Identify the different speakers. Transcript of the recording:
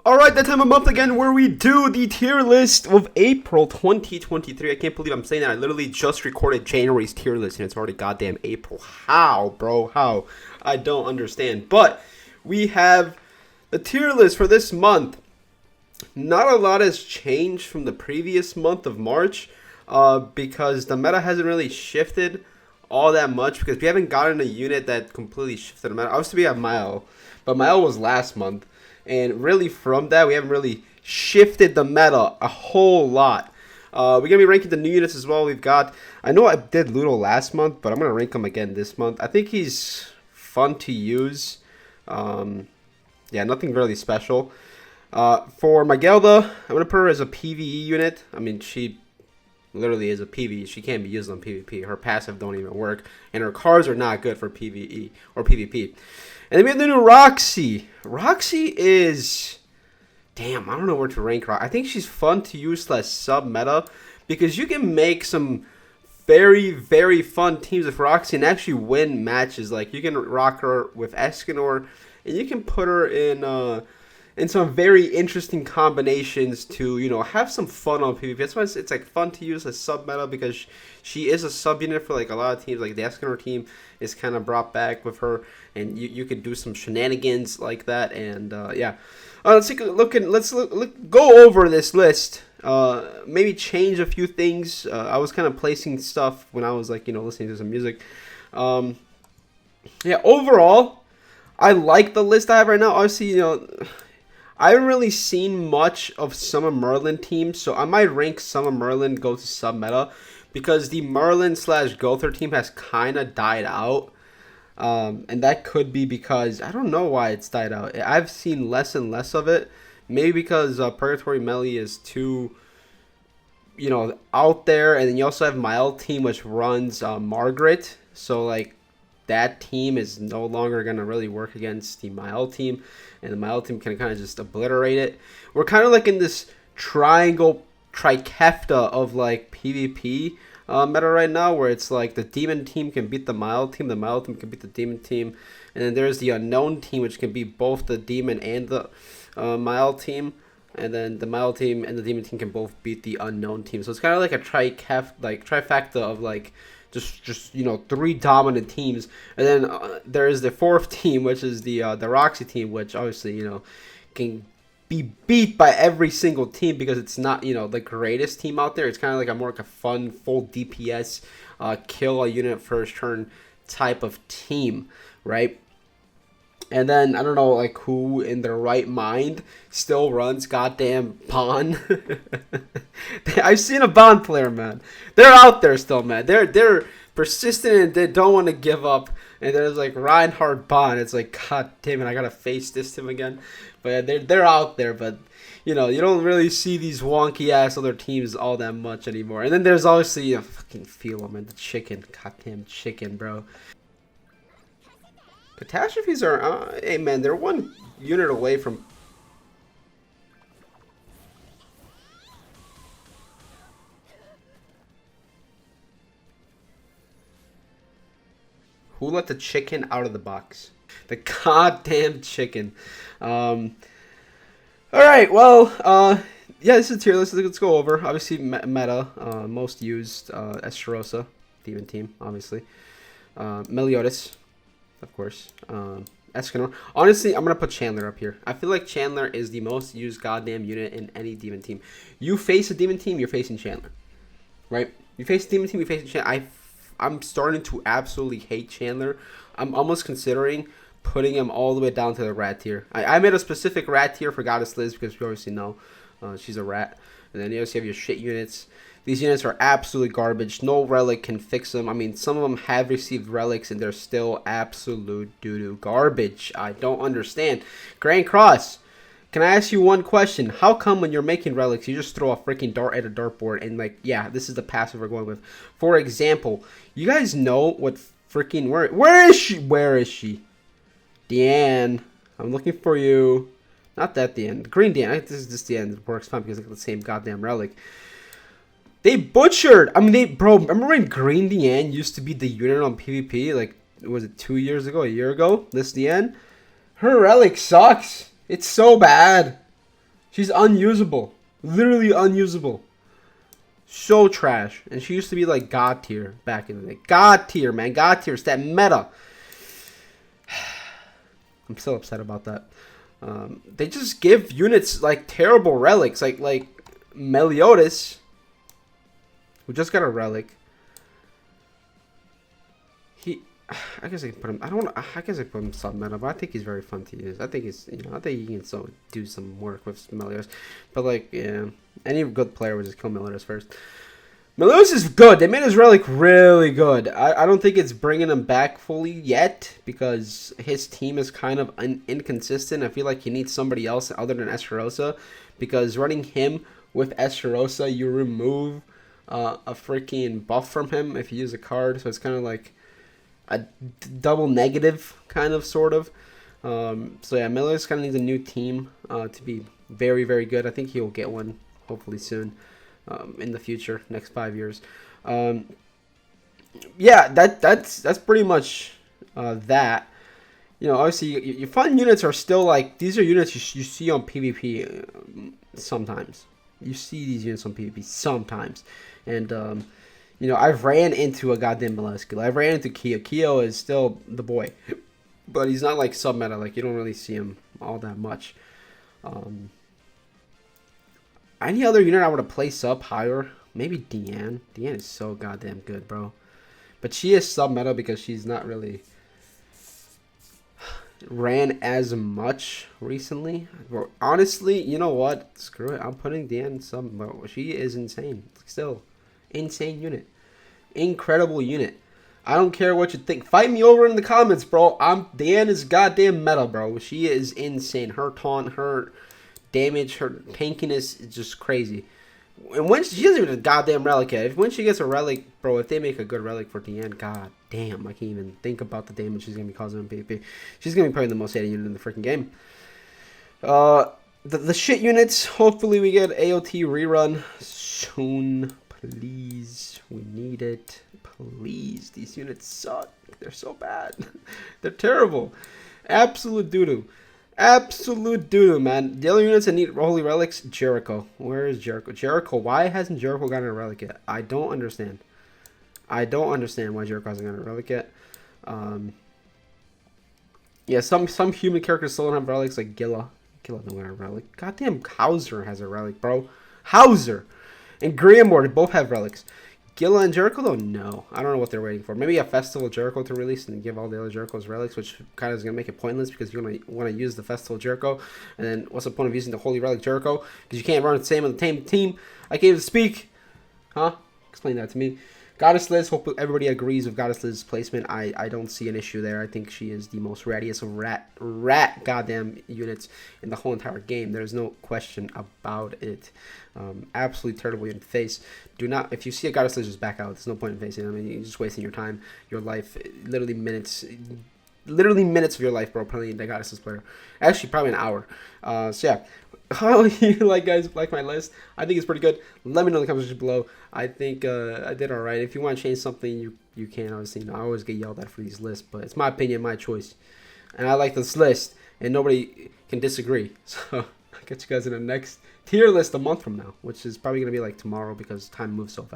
Speaker 1: Alright, that time of month again where we do the tier list of April 2023. I can't believe I'm saying that. I literally just recorded January's tier list and it's already goddamn April. How, bro? How? I don't understand. But we have the tier list for this month. Not a lot has changed from the previous month of March because the meta hasn't really shifted all that much because we haven't gotten a unit that completely shifted the meta. Obviously, we have Mile, but Mile was last month. And really from that, we haven't really shifted the meta a whole lot. We're going to be ranking the new units as well. We've got, I know I did Ludo last month, but I'm going to rank him again this month. I think he's fun to use. Yeah, nothing really special. For Magelda, I'm going to put her as a PvE unit. I mean, she literally is a PvE. She can't be used on PvP. Her passive don't even work. And her cards are not good for PvE or PvP. And then we have the new Roxy. Roxy is... Damn, I don't know where to rank her. I think she's fun to use / sub-meta because you can make some very, very fun teams with Roxy and actually win matches. Like, you can rock her with Escanor and you can put her in some very interesting combinations to, you know, have some fun on PvP. That's why it's like fun to use as sub-meta because she is a sub-unit for like a lot of teams. Like the Escanor team is kind of brought back with her, and you could do some shenanigans like that. And yeah, let's take a look and let's go over this list. Maybe change a few things. I was kind of placing stuff when I was like, you know, listening to some music. Yeah, overall, I like the list I have right now. Obviously, you know, I haven't really seen much of Summer Merlin teams, so I might rank Summer Merlin go to sub-meta because the Merlin / Gowther team has kind of died out. And that could be because, I don't know why it's died out. I've seen less and less of it. Maybe because Purgatory Melee is too, you know, out there. And then you also have Mile team, which runs Margaret. So, like, that team is no longer going to really work against the Mile team. And the Mile team can kind of just obliterate it. We're kind of like in this triangle trifecta of like PvP meta right now, where it's like the Demon team can beat the Mile team can beat the Demon team, and then there's the Unknown team, which can beat both the Demon and the Mile team, and then the Mile team and the Demon team can both beat the Unknown team. So it's kind of like a trifecta of like just you know, 3 dominant teams, and then there is the 4th team, which is the Roxy team, which obviously, you know, can be beat by every single team because it's not, you know, the greatest team out there. It's kind of like a more like a fun full DPS kill a unit first turn type of team, right? And then I don't know like who in their right mind still runs goddamn Bond. I've seen a Bond player, man. They're out there still, man. They're persistent and they don't want to give up. And there's like Reinhardt Bond. It's like, god damn it, I gotta face this team again. But yeah, they're out there, but you know, you don't really see these wonky ass other teams all that much anymore. And then there's obviously a fucking Philo, man, the chicken, goddamn chicken, bro. Catastrophes are, hey man, they're 1 unit away from. Who let the chicken out of the box? The goddamn chicken. Alright, well, yeah, this is tier list. Let's go over. Obviously, meta, most used, Esterosa, Demon team, obviously. Meliodas, of course. Escanor. Honestly, I'm going to put Chandler up here. I feel like Chandler is the most used goddamn unit in any Demon team. You face a Demon team, you're facing Chandler. Right? You face a Demon team, you're facing Chandler. I'm starting to absolutely hate Chandler. I'm almost considering putting him all the way down to the rat tier. I made a specific rat tier for Goddess Liz because we obviously know she's a rat. And then you also have your shit units. These units are absolutely garbage. No relic can fix them. I mean, some of them have received relics and they're still absolute doo-doo garbage. I don't understand. Grand Cross, can I ask you one question? How come when you're making relics, you just throw a freaking dart at a dartboard and like, yeah, this is the passive we're going with. For example, you guys know what freaking, where is she? Where is she? Deanne, I'm looking for you. Not that Deanne. Green Deanne. This is just Deanne. It works fine because it's the same goddamn relic. They butchered. I mean, bro, remember when Green Deanne used to be the unit on PvP? Like, was it 2 years ago, a year ago? This Deanne? Her relic sucks. It's so bad. She's unusable. Literally unusable. So trash. And she used to be like God tier back in the day. God tier, man. God tier. It's that meta. I'm still upset about that. They just give units like terrible relics. Like Meliodas, who just got a relic. I guess I can put him. I guess I put him sub meta, but I think he's very fun to use. I think he's, I think he can still do some work with Meliodas. But like, yeah, any good player would just kill Meliodas first. Meliodas is good. They made his relic really good. I don't think it's bringing him back fully yet because his team is kind of inconsistent. I feel like he needs somebody else other than Estarossa, because running him with Estarossa, you remove a freaking buff from him if you use a card. So it's kind of like a double negative, kind of, sort of. So yeah, Meliodas kind of needs a new team to be very, very good. I think he'll get one hopefully soon. In the future, next 5 years. Yeah, that's pretty much that. Obviously, your fun units are still like, these are units you see on PvP sometimes. You see these units on PvP sometimes. And, I've ran into a goddamn Moleskine. I've ran into Keo. Keo is still the boy. But he's not like sub-meta. Like, you don't really see him all that much. Any other unit I would have placed up higher? Maybe Deanne. Deanne is so goddamn good, bro. But she is sub-meta because she's not really ran as much recently. But honestly, you know what? Screw it. I'm putting Deanne sub. She is insane. Still, insane unit. Incredible unit. I don't care what you think. Fight me over in the comments, bro. Deanne is goddamn meta, bro. She is insane. Her taunt, her damage, her tankiness is just crazy. And when she doesn't even a goddamn relic yet. When she gets a relic, bro, if they make a good relic for Deanne, god damn, I can't even think about the damage she's gonna be causing in PvP. She's gonna be probably the most hated unit in the freaking game. The shit units, hopefully we get AOT rerun soon. Please. We need it. Please. These units suck. They're so bad. They're terrible. Absolute doo-doo. Absolute doo-doo, man. The other units that need holy relics, Jericho. Where is Jericho? Jericho, why hasn't Jericho gotten a relic yet? I don't understand. I don't understand why Jericho hasn't gotten a relic yet. Yeah, some human characters still don't have relics, like Gilla. Gilla don't have a relic. Goddamn Hauser has a relic, bro. Hauser! And Griamore both have relics. Gilla and Jericho, though, no. I don't know what they're waiting for. Maybe a Festival of Jericho to release and give all the other Jerichos relics, which kind of is going to make it pointless because you're going to want to use the Festival of Jericho. And then what's the point of using the Holy Relic Jericho? Because you can't run the same on the same team. I can't even speak. Huh? Explain that to me. Goddess Liz, hope everybody agrees with Goddess Liz's placement. I don't see an issue there. I think she is the most rattiest of rat goddamn units in the whole entire game. There's no question about it. Absolutely terrible in the face. Do not, if you see a Goddess Liz, just back out. There's no point in facing. I mean, you're just wasting your time, your life, literally minutes of your life, bro, playing the Goddess Liz player. Actually, probably an hour. So yeah. How you guys like my list? I think it's pretty good. Let me know in the comments below. I think I did all right. If you want to change something, you can. Obviously, I always get yelled at for these lists, but it's my opinion, my choice, and I like this list, and nobody can disagree. So I'll catch you guys in the next tier list a month from now, which is probably gonna be like tomorrow because time moves so fast.